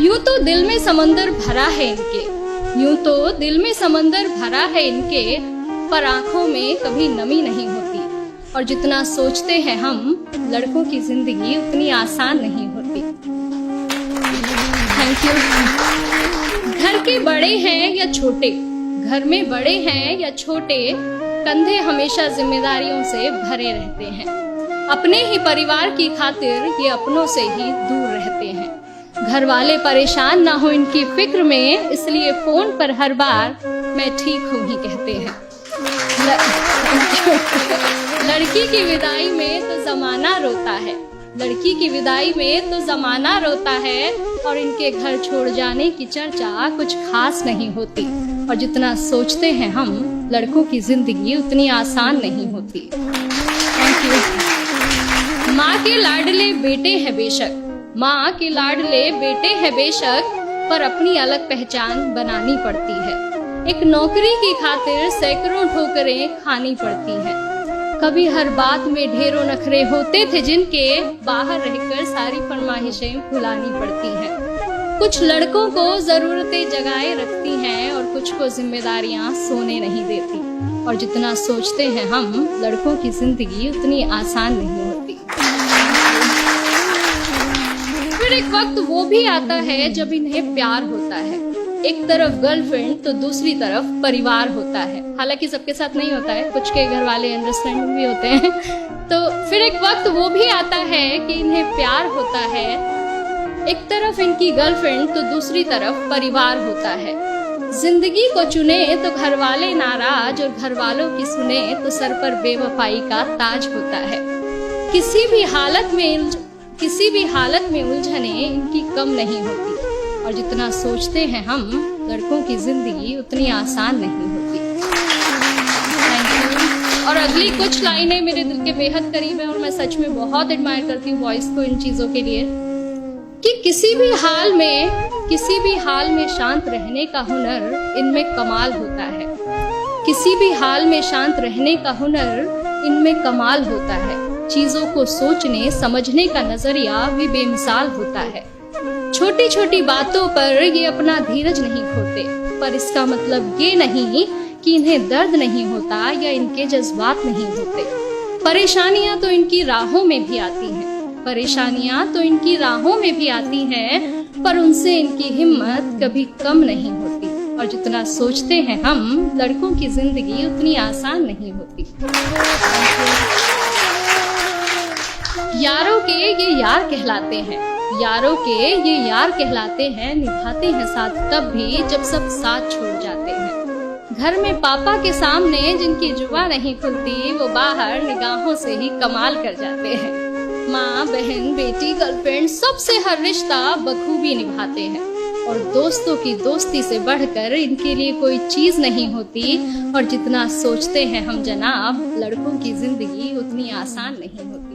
यूं तो दिल में समंदर भरा है इनके, यूं तो दिल में समंदर भरा है इनके, पर आंखों में कभी नमी नहीं होती। और जितना सोचते हैं हम, लड़कों की जिंदगी उतनी आसान नहीं होती। Thank you. घर के बड़े हैं या छोटे, घर में बड़े हैं या छोटे, कंधे हमेशा जिम्मेदारियों से भरे रहते हैं। अपने ही परिवार की खातिर ये अपनों से ही दूर रहते हैं। घर वाले परेशान ना हो इनकी फिक्र में, इसलिए फोन पर हर बार मैं ठीक हूँ ही कहते हैं। लड़की की विदाई में तो जमाना रोता है, लड़की की विदाई में तो जमाना रोता है, और इनके घर छोड़ जाने की चर्चा कुछ खास नहीं होती। और जितना सोचते हैं हम, लड़कों की जिंदगी उतनी आसान नहीं होती। Thank you. माँ के लाडले बेटे हैं बेशक, माँ के लाडले बेटे हैं बेशक, पर अपनी अलग पहचान बनानी पड़ती है। एक नौकरी की खातिर सैकड़ों ठोकरें खानी पड़ती हैं। कभी हर बात में ढेरों नखरे होते थे जिनके, बाहर रहकर सारी फरमाइशें भुलानी पड़ती हैं। कुछ लड़कों को जरूरतें जगाए रखती हैं और कुछ को जिम्मेदारियां सोने नहीं देती। और जितना सोचते हैं हम, लड़कों की जिंदगी उतनी आसान नहीं होती। फिर एक वक्त वो भी आता है जब इन्हें प्यार होता है। एक तरफ गर्लफ्रेंड तो दूसरी तरफ परिवार होता है। हालांकि सबके साथ नहीं होता है, कुछ के घर वाले अंडरस्टैंडिंग भी होते हैं। तो फिर एक वक्त वो भी आता है कि इन्हें प्यार होता है। एक तरफ इनकी गर्लफ्रेंड तो दूसरी तरफ परिवार होता है। जिंदगी को चुने तो घर वाले नाराज, और घर वालों की सुने तो सर पर बेवफाई का ताज होता है। किसी भी हालत में उलझने इनकी कम नहीं होती। और जितना सोचते हैं हम, लड़कों की जिंदगी उतनी आसान नहीं होती। Thank you. और अगली कुछ लाइनें मेरे दिल के बेहद करीब है, और मैं सच में बहुत एडमायर करती हूँ वॉइस को इन चीजों के लिए, कि किसी भी हाल में शांत रहने का हुनर इनमें कमाल होता है। किसी भी हाल में शांत रहने का हुनर इनमें कमाल होता है। चीजों को सोचने समझने का नजरिया भी बेमिसाल होता है। छोटी छोटी बातों पर ये अपना धीरज नहीं खोते, पर इसका मतलब ये नहीं कि इन्हें दर्द नहीं होता या इनके जज्बात नहीं होते। परेशानियां तो इनकी राहों में भी आती हैं, परेशानियां तो इनकी राहों में भी आती हैं, पर उनसे इनकी हिम्मत कभी कम नहीं होती। और जितना सोचते हैं हम, लड़कों की जिंदगी उतनी आसान नहीं होती। यारों के ये यार कहलाते हैं, यारों के ये यार कहलाते हैं, निभाते हैं साथ तब भी जब सब साथ छोड़ जाते हैं। घर में पापा के सामने जिनकी जुबान नहीं खुलती, वो बाहर निगाहों से ही कमाल कर जाते हैं। माँ, बहन, बेटी, गर्लफ्रेंड, सबसे हर रिश्ता बखूबी निभाते हैं। और दोस्तों की दोस्ती से बढ़कर इनके लिए कोई चीज नहीं होती। और जितना सोचते हैं हम जनाब, लड़कों की जिंदगी उतनी आसान नहीं होती।